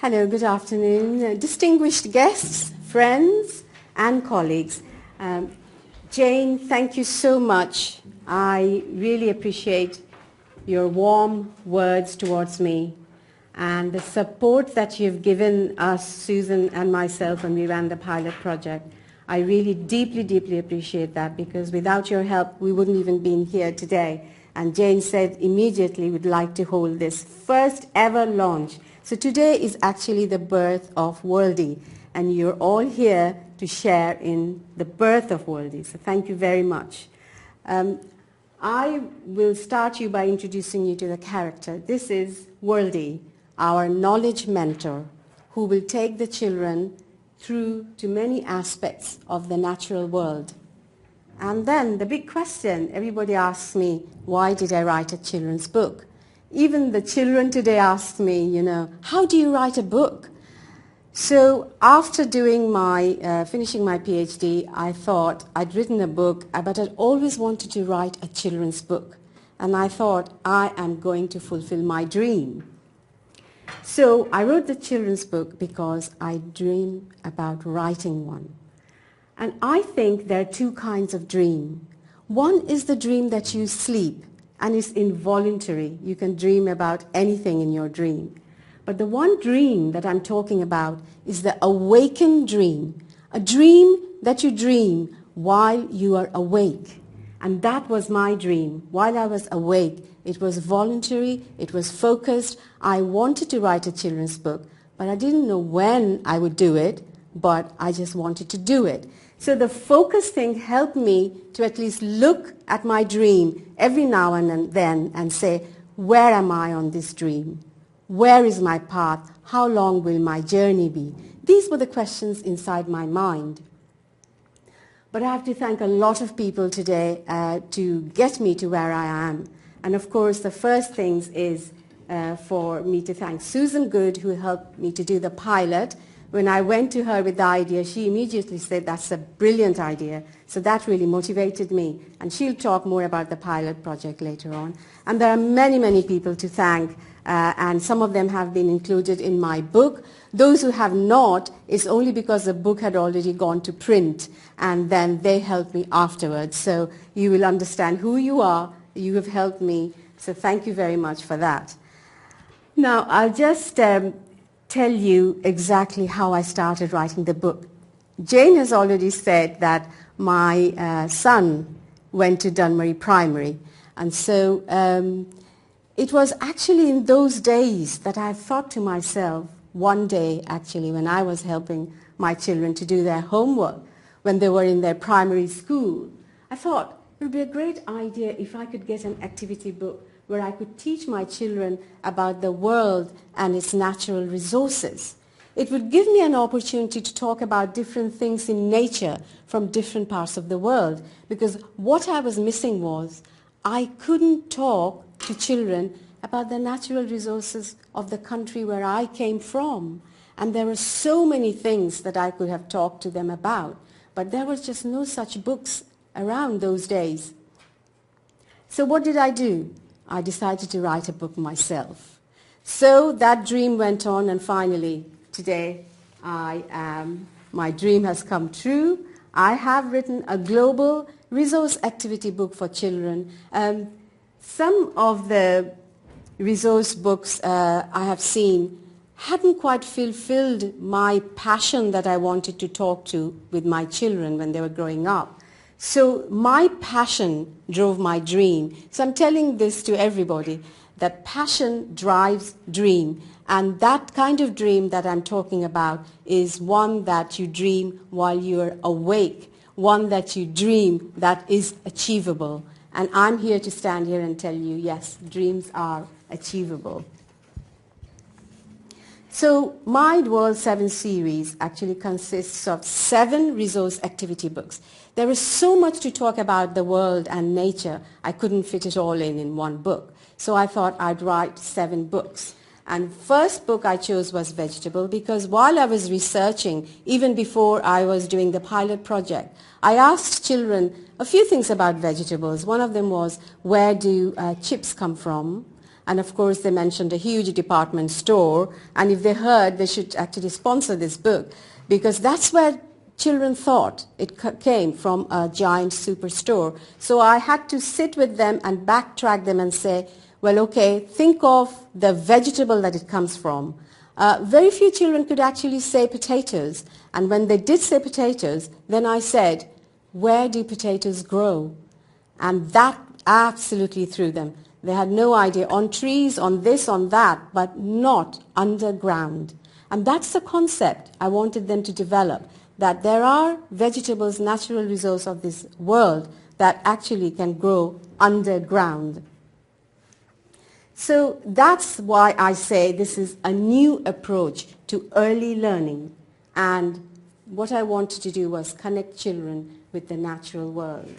Hello, good afternoon. Distinguished guests, friends, and colleagues. Jane, thank you so much. I really appreciate your warm words towards me and the support that you've given us, Susan and myself, when we ran the pilot project. I really deeply, deeply appreciate that, because without your help, we wouldn't even be here today. And Jane said immediately we'd like to hold this first ever launch. So today is actually the birth of Worldy, and you're all here to share in the birth of Worldy. So thank you very much. I will start you by introducing you to the character. This is Worldy, our knowledge mentor, who will take the children through to many aspects of the natural world. And then the big question, everybody asks me, why did I write a children's book? Even the children today ask me, how do you write a book? So after doing finishing my PhD, I thought I'd written a book, but I'd always wanted to write a children's book. And I thought, I am going to fulfill my dream. So I wrote the children's book because I dream about writing one. And I think there are two kinds of dream. One is the dream that you sleep, and it's involuntary. You can dream about anything in your dream. But the one dream that I'm talking about is the awakened dream, a dream that you dream while you are awake. And that was my dream. While I was awake, it was voluntary, it was focused. I wanted to write a children's book, but I didn't know when I would do it, but I just wanted to do it. So the focus thing helped me to at least look at my dream every now and then and say, where am I on this dream? Where is my path? How long will my journey be? These were the questions inside my mind. But I have to thank a lot of people today to get me to where I am. And of course, the first thing is for me to thank Susan Good, who helped me to do the pilot. When I went to her with the idea, she immediately said, that's a brilliant idea. So that really motivated me. And she'll talk more about the pilot project later on. And there are many, many people to thank, and some of them have been included in my book. Those who have not, it's only because the book had already gone to print, and then they helped me afterwards. So you will understand who you are. You have helped me. So thank you very much for that. Now, I'll just tell you exactly how I started writing the book. Jane has already said that my son went to Dunmurry Primary, and so it was actually in those days that I thought to myself, one day actually when I was helping my children to do their homework when they were in their primary school, I thought it would be a great idea if I could get an activity book where I could teach my children about the world and its natural resources. It would give me an opportunity to talk about different things in nature from different parts of the world, because what I was missing was I couldn't talk to children about the natural resources of the country where I came from. And there were so many things that I could have talked to them about, but there was just no such books around those days. So what did I do? I decided to write a book myself. So that dream went on, and finally, today, my dream has come true. I have written a global resource activity book for children. Some of the resource books I have seen hadn't quite fulfilled my passion that I wanted to talk to with my children when they were growing up. So my passion drove my dream. So I'm telling this to everybody, that passion drives dream. And that kind of dream that I'm talking about is one that you dream while you're awake, one that you dream that is achievable. And I'm here to stand here and tell you, yes, dreams are achievable. So my World 7 series actually consists of 7 resource activity books. There is so much to talk about the world and nature, I couldn't fit it all in one book. So I thought I'd write 7 books. And first book I chose was vegetable, because while I was researching, even before I was doing the pilot project, I asked children a few things about vegetables. One of them was, where do chips come from? And of course they mentioned a huge department store, and if they heard, they should actually sponsor this book, because that's where children thought it came, from a giant superstore. So I had to sit with them and backtrack them and say, well, okay, think of the vegetable that it comes from. Very few children could actually say potatoes, and when they did say potatoes, then I said, where do potatoes grow? And that absolutely threw them. They had no idea. On trees, on this, on that, but not underground. And that's the concept I wanted them to develop, that there are vegetables, natural resource of this world, that actually can grow underground. So that's why I say this is a new approach to early learning. And what I wanted to do was connect children with the natural world.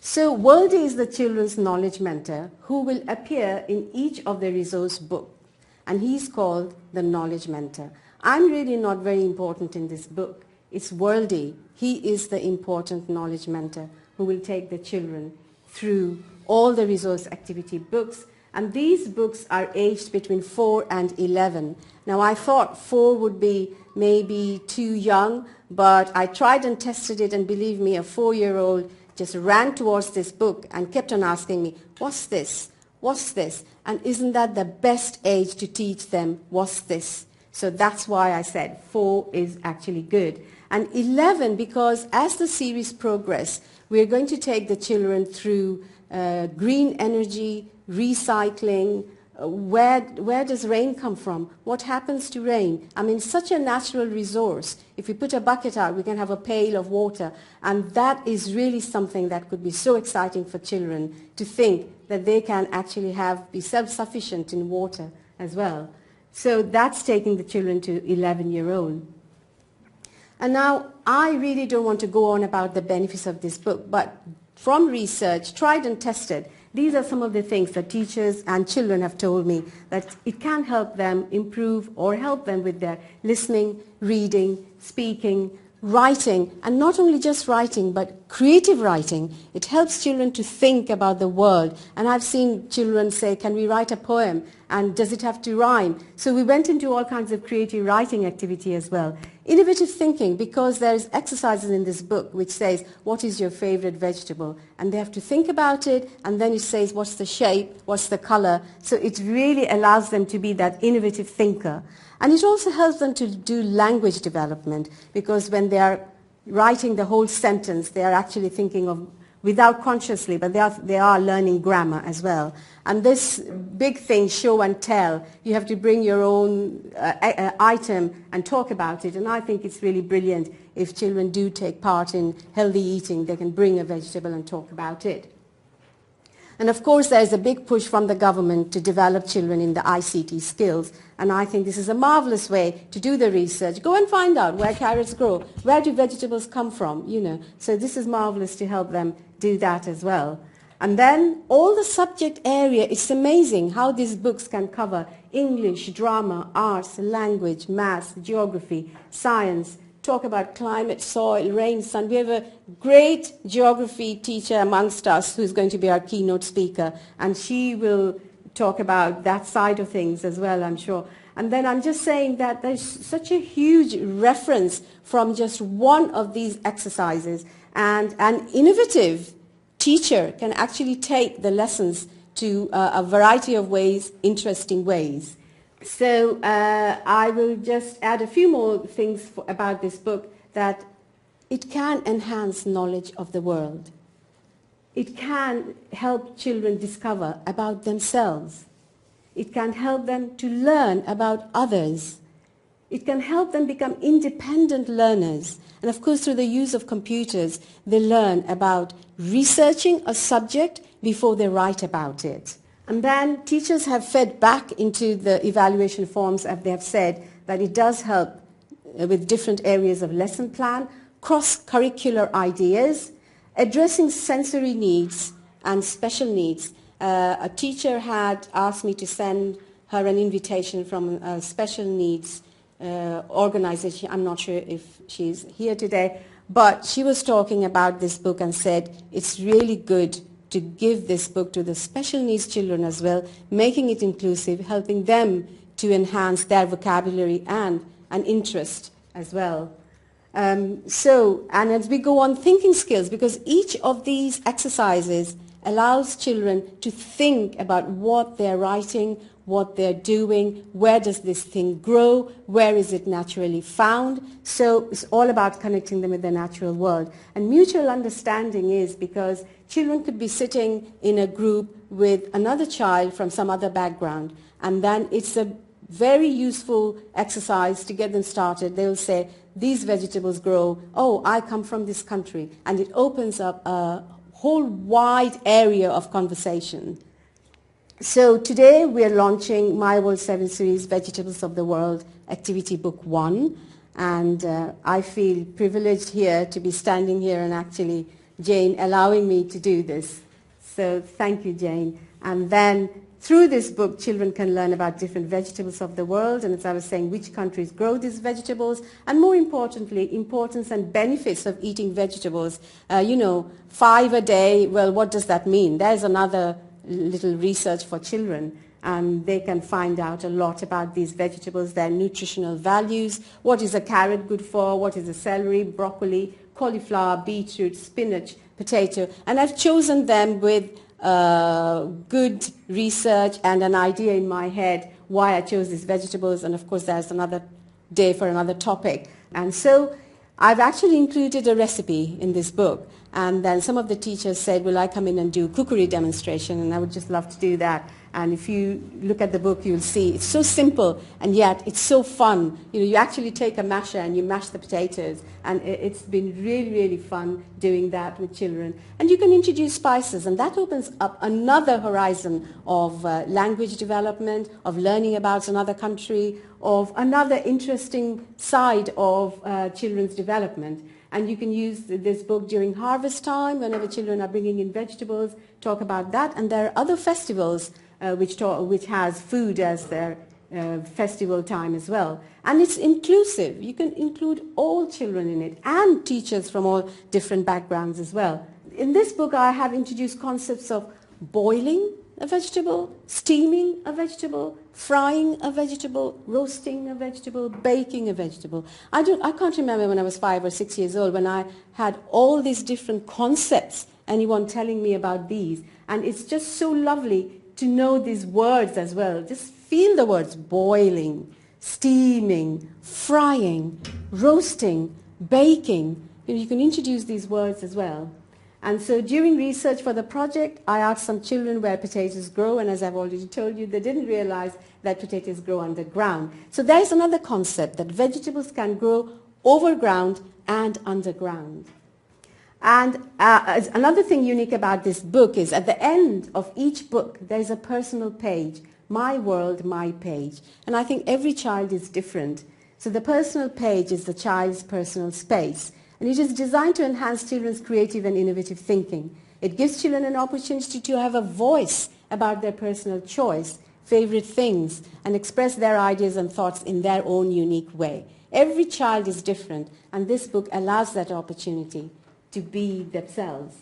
So Worldy is the children's knowledge mentor who will appear in each of the resource books. And he's called the knowledge mentor. I'm really not very important in this book. It's Worldy. He is the important knowledge mentor who will take the children through all the resource activity books. And these books are aged between 4 and 11. Now I thought 4 would be maybe too young, but I tried and tested it, and believe me, a 4-year-old just ran towards this book and kept on asking me, what's this? What's this? And isn't that the best age to teach them what's this? So that's why I said 4 is actually good. And 11, because as the series progresses, we're going to take the children through green energy, recycling, where does rain come from? What happens to rain? I mean, such a natural resource. If we put a bucket out, we can have a pail of water. And that is really something that could be so exciting for children to think that they can actually be self-sufficient in water as well. So that's taking the children to 11-year-old. And now, I really don't want to go on about the benefits of this book, but from research, tried and tested, these are some of the things that teachers and children have told me, that it can help them improve or help them with their listening, reading, speaking, writing, and not only just writing, but creative writing. It helps children to think about the world. And I've seen children say, can we write a poem? And does it have to rhyme? So we went into all kinds of creative writing activity as well. Innovative thinking, because there's exercises in this book which says, what is your favorite vegetable? And they have to think about it, and then it says, what's the shape, what's the color? So it really allows them to be that innovative thinker. And it also helps them to do language development, because when they are writing the whole sentence, they are actually thinking of, without consciously, but they are learning grammar as well. And this big thing, show and tell, you have to bring your own item and talk about it. And I think it's really brilliant if children do take part in healthy eating, they can bring a vegetable and talk about it. And of course, there's a big push from the government to develop children in the ICT skills. And I think this is a marvelous way to do the research. Go and find out where carrots grow. Where do vegetables come from? You know. So this is marvelous to help them do that as well. And then all the subject area, it's amazing how these books can cover English, drama, arts, language, maths, geography, science, talk about climate, soil, rain, sun. We have a great geography teacher amongst us who's going to be our keynote speaker, and she will talk about that side of things as well, I'm sure. And then I'm just saying that there's such a huge reference from just one of these exercises, and an innovative teacher can actually take the lessons to a variety of ways, interesting ways. So I will just add a few more things about this book, that it can enhance knowledge of the world. It can help children discover about themselves. It can help them to learn about others. It can help them become independent learners. And of course, through the use of computers, they learn about researching a subject before they write about it. And then teachers have fed back into the evaluation forms, as they have said, that it does help with different areas of lesson plan, cross-curricular ideas, addressing sensory needs and special needs. A teacher had asked me to send her an invitation from a special needs organization. I'm not sure if she's here today, but she was talking about this book and said it's really good to give this book to the special needs children as well, making it inclusive, helping them to enhance their vocabulary and an interest as well. And as we go on, thinking skills, because each of these exercises allows children to think about what they're writing, what they're doing, where does this thing grow, where is it naturally found. So it's all about connecting them with the natural world. And mutual understanding is because children could be sitting in a group with another child from some other background, and then it's a very useful exercise to get them started. They'll say, these vegetables grow, oh, I come from this country, and it opens up a whole wide area of conversation. So today we are launching My World 7 Series Vegetables of the World Activity Book 1, and I feel privileged here to be standing here and actually Jane allowing me to do this. So thank you, Jane. And then through this book, children can learn about different vegetables of the world, and as I was saying, which countries grow these vegetables, and more importantly, importance and benefits of eating vegetables. 5 a day, well, what does that mean? There's another little research for children, and they can find out a lot about these vegetables, their nutritional values, what is a carrot good for, what is a celery, broccoli, cauliflower, beetroot, spinach, potato, and I've chosen them with good research and an idea in my head why I chose these vegetables, and of course there's another day for another topic. And so I've actually included a recipe in this book, and then some of the teachers said, will I come in and do cookery demonstration, and I would just love to do that. And if you look at the book, you'll see it's so simple, and yet it's so fun. You actually take a masher and you mash the potatoes, and it's been really, really fun doing that with children. And you can introduce spices, and that opens up another horizon of language development, of learning about another country, of another interesting side of children's development. And you can use this book during harvest time, whenever children are bringing in vegetables, talk about that. And there are other festivals which has food as their festival time as well. And it's inclusive. You can include all children in it, and teachers from all different backgrounds as well. In this book, I have introduced concepts of boiling a vegetable, steaming a vegetable, frying a vegetable, roasting a vegetable, baking a vegetable. I can't remember when I was 5 or 6 years old when I had all these different concepts, anyone telling me about these. And it's just so lovely to know these words as well. Just feel the words boiling, steaming, frying, roasting, baking. You can introduce these words as well. And so during research for the project, I asked some children where potatoes grow, and as I've already told you, they didn't realize that potatoes grow underground. So there's another concept, that vegetables can grow overground and underground. And another thing unique about this book is at the end of each book, there's a personal page, My World, My Page. And I think every child is different. So the personal page is the child's personal space. And it is designed to enhance children's creative and innovative thinking. It gives children an opportunity to have a voice about their personal choice, favorite things, and express their ideas and thoughts in their own unique way. Every child is different, and this book allows that opportunity to be themselves.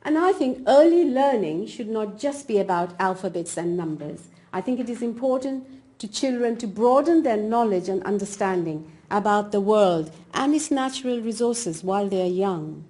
And I think early learning should not just be about alphabets and numbers. I think it is important to children to broaden their knowledge and understanding about the world and its natural resources while they are young.